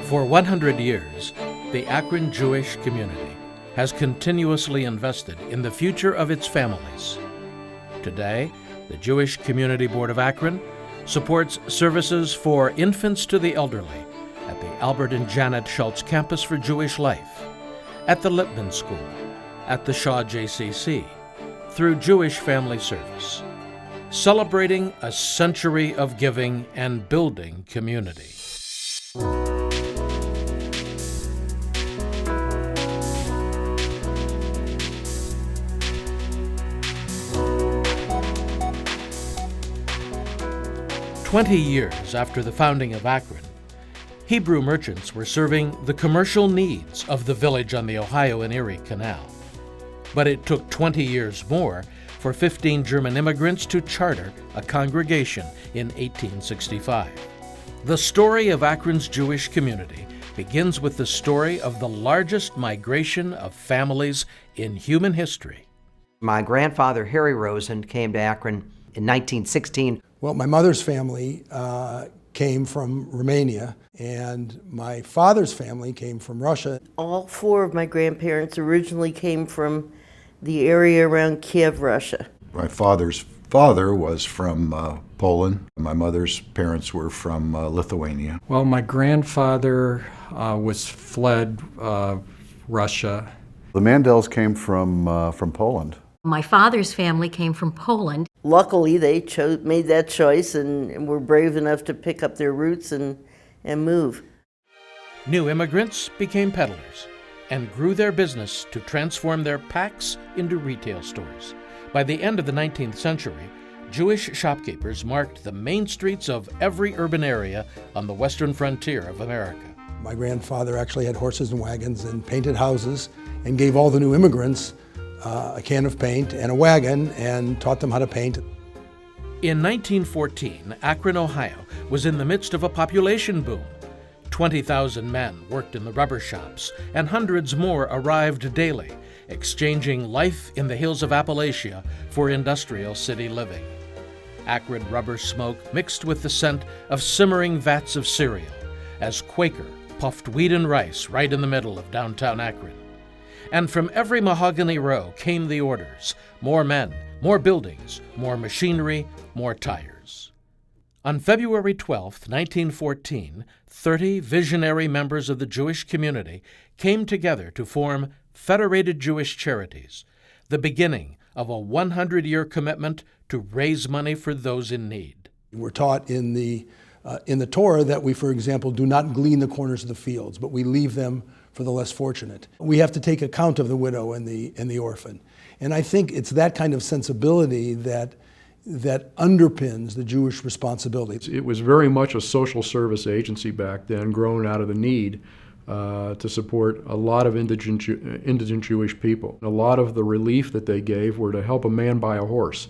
For 100 years, the Akron Jewish community has continuously invested in the future of its families. Today, the Jewish Community Board of Akron supports services for infants to the elderly at the Albert and Janet Schultz Campus for Jewish Life, at the Lippman School, at the Shaw JCC, through Jewish Family Service, celebrating a century of giving and building community. "20 years after the founding of Akron, Hebrew merchants were serving the commercial needs of the village on the Ohio and Erie Canal. But it took 20 years more for 15 German immigrants to charter a congregation in 1865. The story of Akron's Jewish community begins with the story of the largest migration of families in human history. My grandfather, Harry Rosen, came to Akron in 1916. Well, my mother's family came from Romania, and my father's family came from Russia. All four of my grandparents originally came from the area around Kiev, Russia. My father's father was from Poland. My mother's parents were from Lithuania. Well, my grandfather was fled Russia. The Mandels came from Poland. My father's family came from Poland. Luckily, they made that choice and were brave enough to pick up their roots and move. New immigrants became peddlers and grew their business to transform their packs into retail stores. By the end of the 19th century, Jewish shopkeepers marked the main streets of every urban area on the western frontier of America. My grandfather actually had horses and wagons and painted houses and gave all the new immigrants a can of paint and a wagon and taught them how to paint. In 1914, Akron, Ohio was in the midst of a population boom. 20,000 men worked in the rubber shops, and hundreds more arrived daily, exchanging life in the hills of Appalachia for industrial city living. Acrid rubber smoke mixed with the scent of simmering vats of cereal as Quaker puffed wheat and rice right in the middle of downtown Akron. And from every mahogany row came the orders: more men, more buildings, more machinery, more tires. On February 12, 1914, 30 visionary members of the Jewish community came together to form Federated Jewish Charities, the beginning of a 100-year commitment to raise money for those in need. We're taught in the Torah that we, for example, do not glean the corners of the fields, but we leave them for the less fortunate. We have to take account of the widow and the orphan. And I think it's that kind of sensibility that underpins the Jewish responsibility. It was very much a social service agency back then, grown out of the need to support a lot of indigent Jewish people. A lot of the relief that they gave were to help a man buy a horse.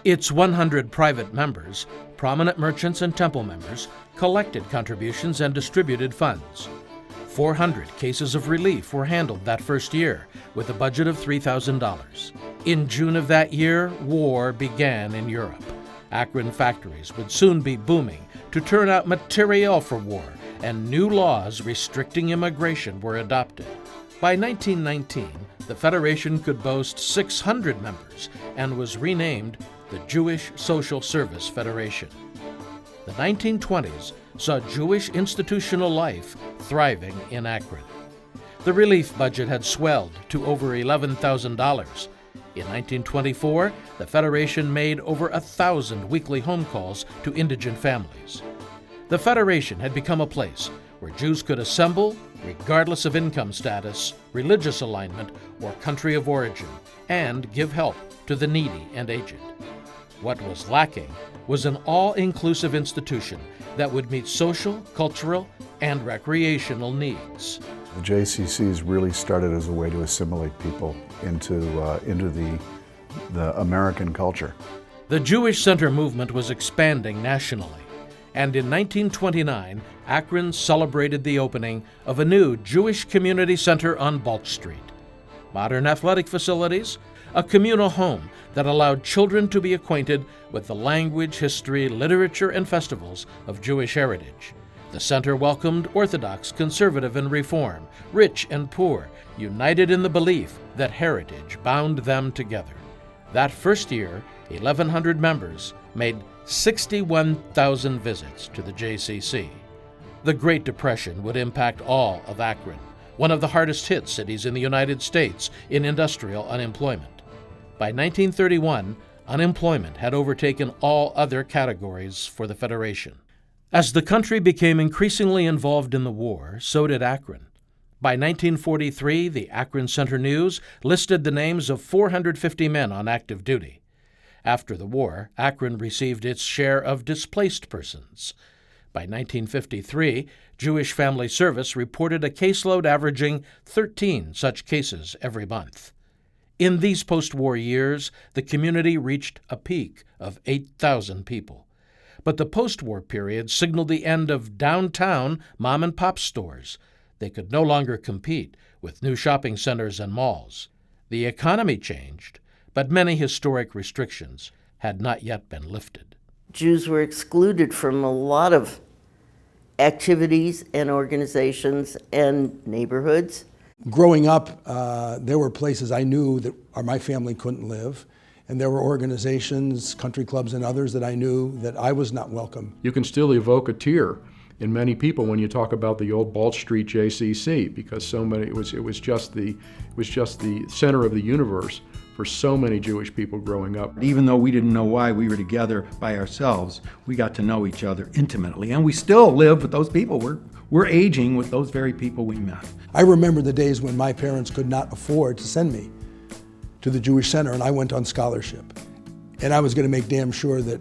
Its 100 private members, prominent merchants and temple members, collected contributions and distributed funds. 400 cases of relief were handled that first year with a budget of $3,000. In June of that year, war began in Europe. Akron factories would soon be booming to turn out materiel for war, and new laws restricting immigration were adopted. By 1919, the Federation could boast 600 members and was renamed the Jewish Social Service Federation. The 1920s saw Jewish institutional life thriving in Akron. The relief budget had swelled to over $11,000. In 1924, the Federation made over 1,000 weekly home calls to indigent families. The Federation had become a place where Jews could assemble, regardless of income status, religious alignment, or country of origin, and give help to the needy and aged. What was lacking was an all-inclusive institution that would meet social, cultural, and recreational needs. The JCCs really started as a way to assimilate people into the American culture. The Jewish Center movement was expanding nationally, and in 1929, Akron celebrated the opening of a new Jewish community center on Balch Street. Modern athletic facilities, a communal home that allowed children to be acquainted with the language, history, literature, and festivals of Jewish heritage, The center welcomed Orthodox, conservative, and Reform, rich and poor, united in the belief that heritage bound them together. That first year, 1,100 members made 61,000 visits to the JCC. The Great Depression would impact all of Akron, one of the hardest hit cities in the United States in industrial unemployment. By 1931, unemployment had overtaken all other categories for the Federation. As the country became increasingly involved in the war, so did Akron. By 1943, the Akron Center-News listed the names of 450 men on active duty. After the war, Akron received its share of displaced persons. By 1953, Jewish Family Service reported a caseload averaging 13 such cases every month. In these post-war years, the community reached a peak of 8,000 people. But the post-war period signaled the end of downtown mom-and-pop stores. They could no longer compete with new shopping centers and malls. The economy changed, but many historic restrictions had not yet been lifted. Jews were excluded from a lot of activities and organizations and neighborhoods. Growing up, there were places I knew that my family couldn't live, and there were organizations, country clubs and others that I knew that I was not welcome. You can still evoke a tear in many people when you talk about the old Balch Street JCC, because so many it was just the center of the universe for so many Jewish people growing up. Even though we didn't know why we were together by ourselves, we got to know each other intimately, and we still live with those people. We're aging with those very people we met. I remember the days when my parents could not afford to send me to the Jewish Center, and I went on scholarship. And I was going to make damn sure that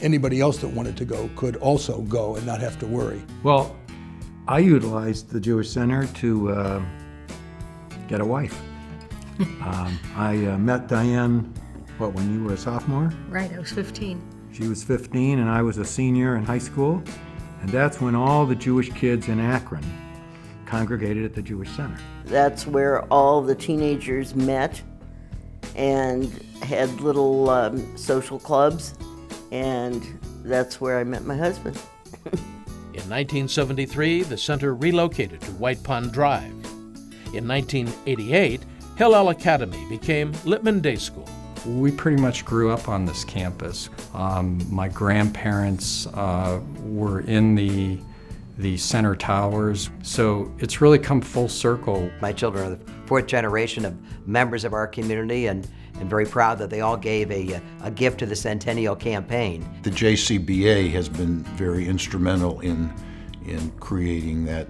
anybody else that wanted to go could also go and not have to worry. Well, I utilized the Jewish Center to get a wife. I met Diane, when you were a sophomore? Right, I was 15. She was 15 and I was a senior in high school. And that's when all the Jewish kids in Akron congregated at the Jewish Center. That's where all the teenagers met and had little social clubs, and that's where I met my husband. In 1973, the center relocated to White Pond Drive. In 1988, Hillel Academy became Lippman Day School. We pretty much grew up on this campus. My grandparents were in the center towers, so it's really come full circle. My children are the fourth generation of members of our community, and very proud that they all gave a gift to the Centennial Campaign. The JCBA has been very instrumental in creating that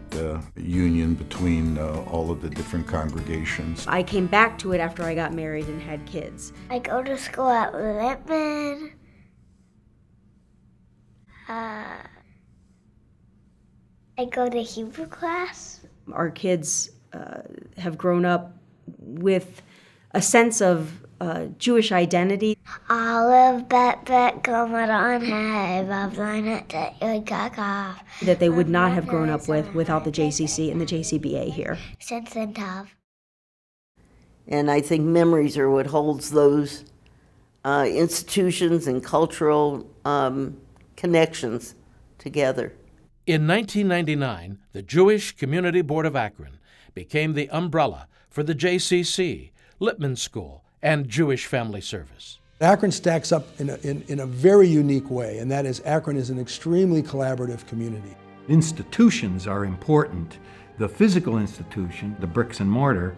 union between all of the different congregations. I came back to it after I got married and had kids. I go to school at Lippman. I go to Hebrew class. Our kids have grown up with a sense of Jewish identity. That they would not have grown up with without the JCC and the JCBA here. And I think memories are what holds those institutions and cultural connections together. In 1999, the Jewish Community Board of Akron became the umbrella for the JCC, Lippman School, and Jewish Family Service. Akron stacks up in a very unique way, and that is Akron is an extremely collaborative community. Institutions are important. The physical institution, the bricks and mortar,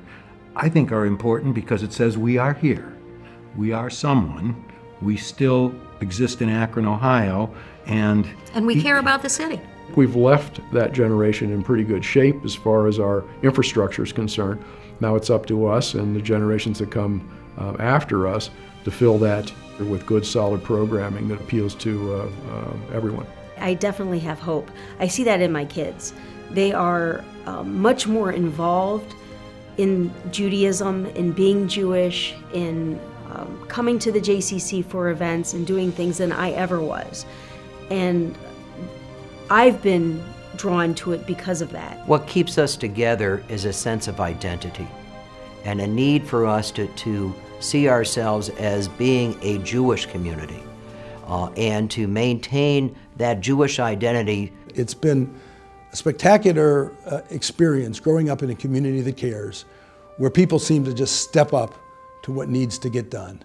I think are important because it says we are here. We are someone. We still exist in Akron, Ohio, and we care about the city. We've left that generation in pretty good shape as far as our infrastructure is concerned. Now it's up to us and the generations that come after us to fill that with good, solid programming that appeals to everyone. I definitely have hope. I see that in my kids. They are much more involved in Judaism, in being Jewish, in coming to the JCC for events and doing things than I ever was. And I've been drawn to it because of that. What keeps us together is a sense of identity and a need for us to see ourselves as being a Jewish community and to maintain that Jewish identity. It's been spectacular experience growing up in a community that cares, where people seem to just step up to what needs to get done,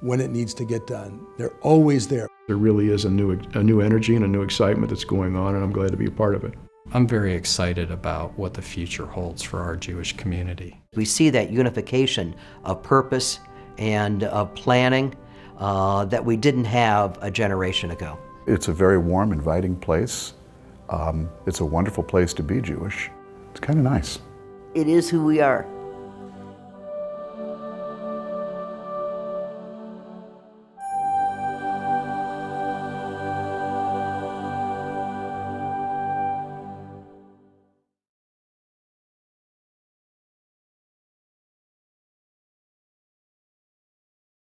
when it needs to get done. They're always there. There really is a new energy and a new excitement that's going on, and I'm glad to be a part of it. I'm very excited about what the future holds for our Jewish community. We see that unification of purpose and of planning that we didn't have a generation ago. It's a very warm, inviting place. It's a wonderful place to be Jewish. It's kind of nice. It is who we are.